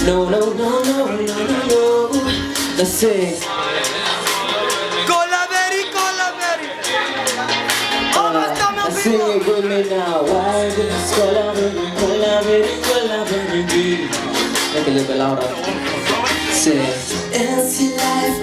No, no, no, no, no, no, no. Let's sing. Let's sing it with me now. Why did I collaborate? Make it a little bit louder. Say, empty life,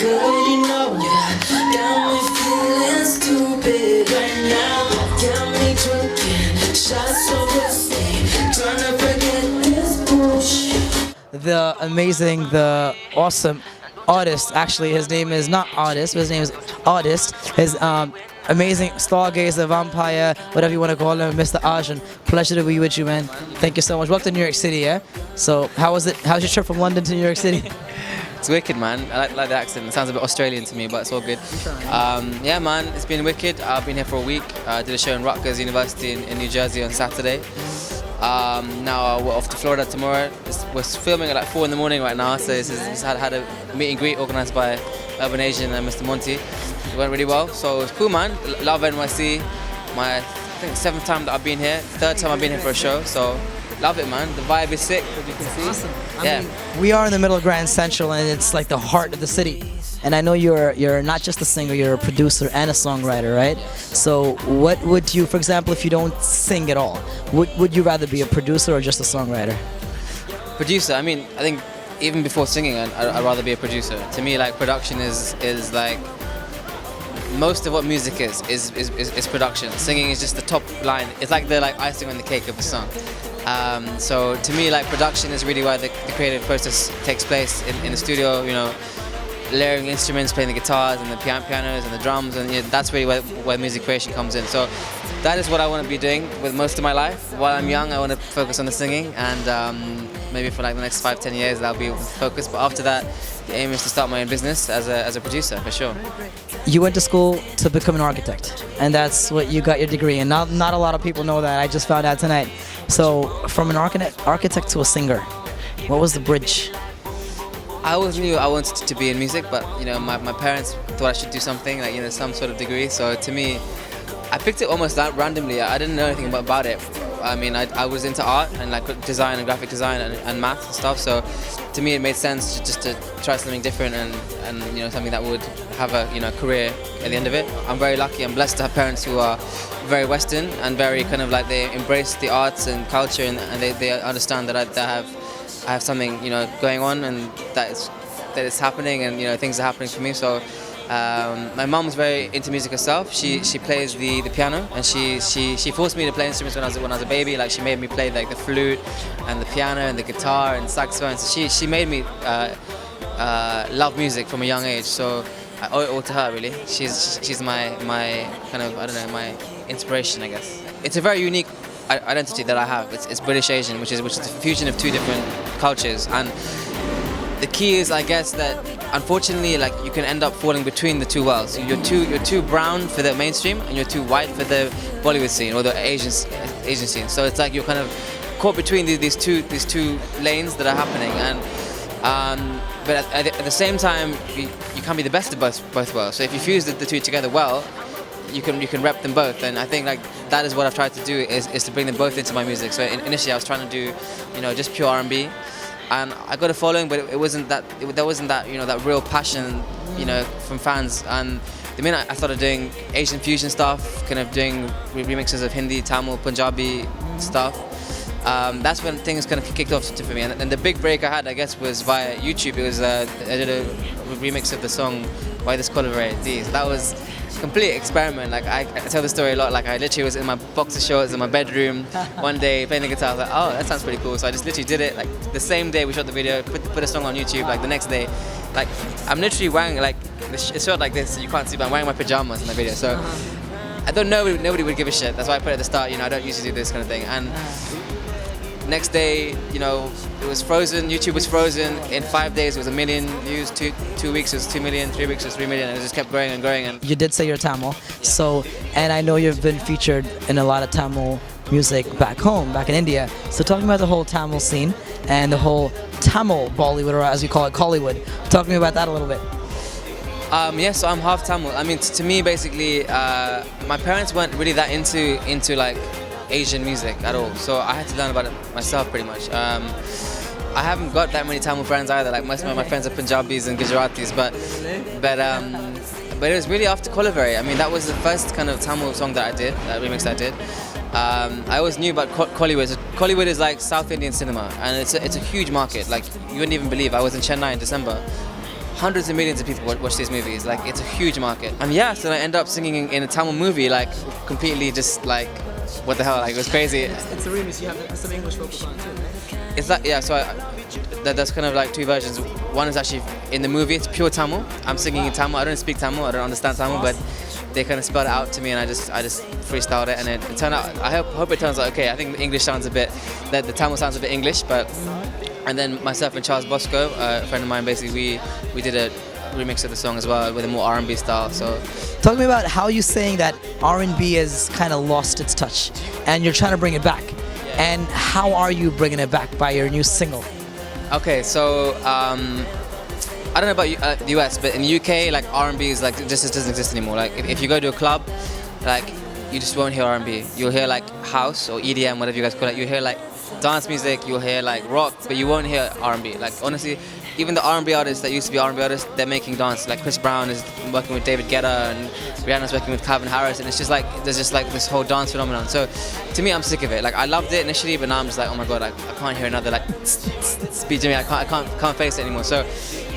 girl, you know ya. Got me feeling stupid right now. Got me drinking, shots so risky. Trying to forget this bullshit. The amazing, the awesome artist, actually his name is not Artist, but his name is Artist. His amazing stargazer, vampire, whatever you want to call him, Mr. Arjun. Pleasure to be with you, man. Thank you so much. Welcome to New York City, yeah? So how was it? How's your trip from London to New York City? It's wicked, man. I like the accent. It sounds a bit Australian to me, but it's all good. Yeah, man, it's been wicked. I've been here for a week. I did a show in Rutgers University in New Jersey on Saturday. Now we're off to Florida tomorrow. We're filming at like 4 in the morning right now, so just had a meet and greet organised by Urban Asian and Mr. Monty. It went really well, so it's cool, man. Love NYC. I think 7th time that I've been here, 3rd time I've been here for a show, so love it, man. The vibe is sick, as you can see. Awesome. Yeah. I mean, we are in the middle of Grand Central, and it's like the heart of the city. And I know you're not just a singer, you're a producer and a songwriter, right? So what would you, for example, if you don't sing at all, would you rather be a producer or just a songwriter? Producer. I mean, I think even before singing, I'd rather be a producer. To me, like, production is like most of what music is production. Singing is just the top line. It's like the icing on the cake of the song. So to me, like, production is really where the creative process takes place in the studio. You know, layering instruments, playing the guitars and the pianos and the drums, and that's really where music creation comes in. So that is what I want to be doing with most of my life. While I'm young, I want to focus on the singing, and maybe for like the next 5-10 years that'll be focused. But after that, the aim is to start my own business as a producer, for sure. You went to school to become an architect, and that's what you got your degree in. Not a lot of people know that. I just found out tonight. So from an architect to a singer, what was the bridge? I always knew I wanted to be in music, but my parents thought I should do something like some sort of degree. So to me, I picked it almost that randomly. I didn't know anything about it. I mean, I was into art and like design and graphic design and math and stuff. So to me, it made sense to try something different and something that would have a career at the end of it. I'm very lucky. I'm blessed to have parents who are very Western and very kind of like they embrace the arts and culture, and they understand that I have something going on, and that it's happening, and things are happening for me. So my mum was very into music herself. She plays the piano, and she forced me to play instruments when I was a baby. Like, she made me play like the flute and the piano and the guitar and saxophone. So she made me love music from a young age. So I owe it all to her, really. She's my kind of, I don't know, my inspiration, I guess. It's a very unique identity that I have. It's British Asian, which is the fusion of two different cultures, and the key is, I guess, that unfortunately, like, you can end up falling between the two worlds. So you're too brown for the mainstream, and you're too white for the Bollywood scene or the Asian scene. So it's like you're kind of caught between these two lanes that are happening, and but at the same time, you can't be the best of both worlds. So if you fuse the two together well, you can rep them both, and I think like that is what I've tried to do is to bring them both into my music. So initially I was trying to do just pure R&B, and I got a following, but there wasn't that that real passion from fans. And the minute I started doing Asian fusion stuff, kind of doing remixes of Hindi, Tamil, Punjabi stuff, that's when things kind of kicked off for me. And the big break I had, I guess, was via YouTube. It was I did a remix of the song Why This Collaborate These. That was a complete experiment. Like, I tell the story a lot. Like, I literally was in my boxer shorts in my bedroom one day playing the guitar. I was like, oh, that sounds pretty cool. So I just literally did it. Like, the same day we shot the video, put a song on YouTube. Like, the next day, like, I'm literally wearing, like, it's shot like this, so you can't see, but I'm wearing my pajamas in the video. So I thought nobody would give a shit. That's why I put it at the start. I don't usually do this kind of thing. And next day, it was frozen. YouTube was frozen. In 5 days, it was 1 million views. 2 weeks, it was 2 million. 3 weeks, it was 3 million. And it just kept growing and growing. And you did say you're Tamil, and I know you've been featured in a lot of Tamil music back home, back in India. So talking about the whole Tamil scene and the whole Tamil Bollywood, or as you call it, Collywood. Talk to me about that a little bit. Yeah, so I'm half Tamil. I mean, to me, basically, my parents weren't really that into like Asian music at all, so I had to learn about it myself pretty much. I haven't got that many Tamil friends either. Like most of my friends are Punjabis and Gujaratis, but it was really after Koliveri. I mean, that was the first kind of Tamil song that I did, that remix I did. I always knew about Kollywood. Kollywood is like South Indian cinema, and it's a huge market. Like you wouldn't even believe. I was in Chennai in December. Hundreds of millions of people watch these movies. Like it's a huge market. And yeah, so I end up singing in a Tamil movie, like completely just like, what the hell? Like it was crazy. It's a remix. You have some English vocals on too, right? It's like, yeah. So that's kind of like two versions. One is actually in the movie. It's pure Tamil. I'm singing in Tamil. I don't speak Tamil. I don't understand Tamil, but they kind of spelled it out to me, and I just freestyled it, and it turned out. I hope it turns out okay. I think the English sounds a bit, the Tamil sounds a bit English, but. And then myself and Charles Bosco, a friend of mine, basically we did a remix of the song as well with a more R&B style. So, talk to me about how you're saying that R&B has kind of lost its touch, and you're trying to bring it back. Yeah. And how are you bringing it back by your new single? Okay, so I don't know about the US, but in the UK, like R&B is like just doesn't exist anymore. Like if you go to a club, like you just won't hear R&B. You'll hear like house or EDM, whatever you guys call it. You'll hear like dance music, you'll hear like rock, but you won't hear R&B. Like honestly, even the R&B artists that used to be R&B artists, they're making dance. Like Chris Brown is working with David Guetta, and Rihanna's working with Calvin Harris, and it's just like there's just like this whole dance phenomenon. So to me, I'm sick of it. Like I loved it initially, but now I'm just like, oh my god, I can't hear another like speed to me. I can't face it anymore. So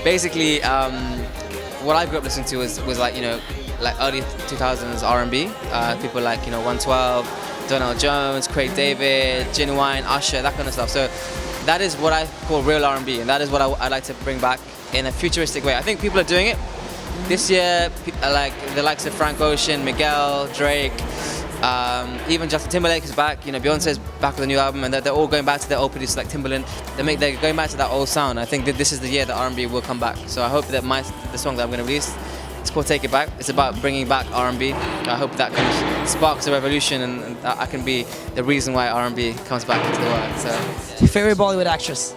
basically, what I grew up listening to was like, you know, like early 2000s R&B. People like, you know, 112. Donald Jones, Craig David, Genuine, Usher, that kind of stuff. So that is what I call real R&B, and that is what I like to bring back in a futuristic way. I think people are doing it this year, like the likes of Frank Ocean, Miguel, Drake, even Justin Timberlake is back. You know, Beyonce's back with a new album, and they're all going back to their old producers like Timbaland. They're going back to that old sound. I think that this is the year that R&B will come back. So I hope that the song that I'm going to release, it's called Take It Back. It's about bringing back R&B. I hope that kind of sparks a revolution, and I can be the reason why R&B comes back into the world. So, Your favorite Bollywood actress?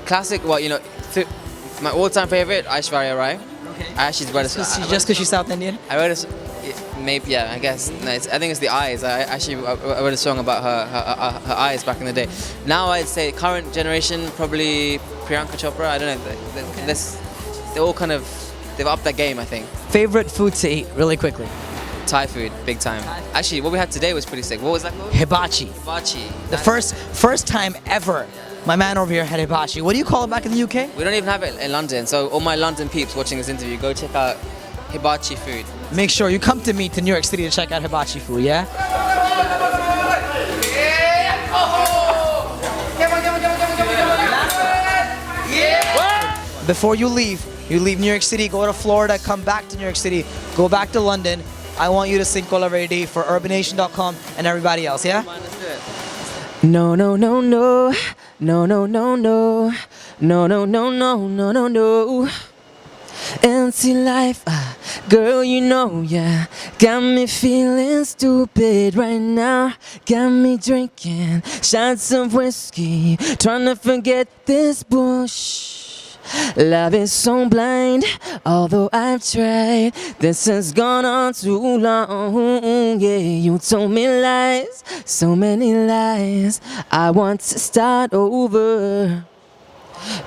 Classic. Well, you know, my all-time favorite, Aishwarya Rai. Okay. I actually wrote a Just because she's South Indian? I wrote a maybe, yeah, I guess. No, I think it's the eyes. I wrote a song about her eyes back in the day. Now I'd say current generation, probably Priyanka Chopra. I don't know. They're all kind of, they've upped their game, I think. Favorite food to eat, really quickly? Thai food, big time. Actually, what we had today was pretty sick. What was that called? Hibachi. Hibachi. The first time ever my man over here had hibachi. What do you call it back in the UK? We don't even have it in London. So all my London peeps watching this interview, go check out hibachi food. Make sure you come to me to New York City to check out hibachi food, yeah? Before you leave New York City, go to Florida, come back to New York City, go back to London. I want you to sing Koliveri for UrbanNation.com and everybody else, yeah? No, no, no, no. No, no, no, no. No, no, no, no, no, no, no. Empty life, girl, you know, yeah. Got me feeling stupid right now. Got me drinking shots of whiskey, trying to forget this bush. Love is so blind, although I've tried. This has gone on too long, yeah. You told me lies, so many lies. I want to start over.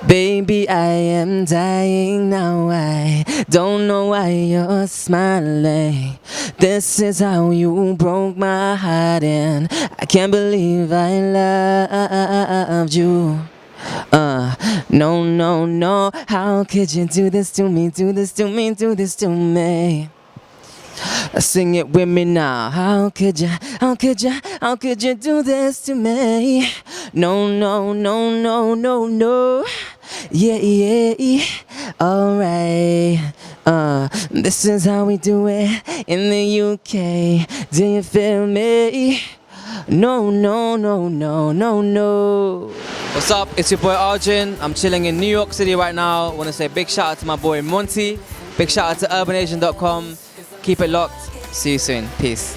Baby, I am dying now. I don't know why you're smiling. This is how you broke my heart, and I can't believe I loved you. No, no, no. How could you do this to me? Do this to me? Do this to me? Sing it with me now. How could you? How could you? How could you do this to me? No, no, no, no, no, no. Yeah, yeah. Alright. This is how we do it in the UK. Do you feel me? No, no, no, no, no, no. What's up? It's your boy Arjun. I'm chilling in New York City right now. I want to say big shout out to my boy Monty. Big shout out to UrbanNation.com. Keep it locked. See you soon. Peace.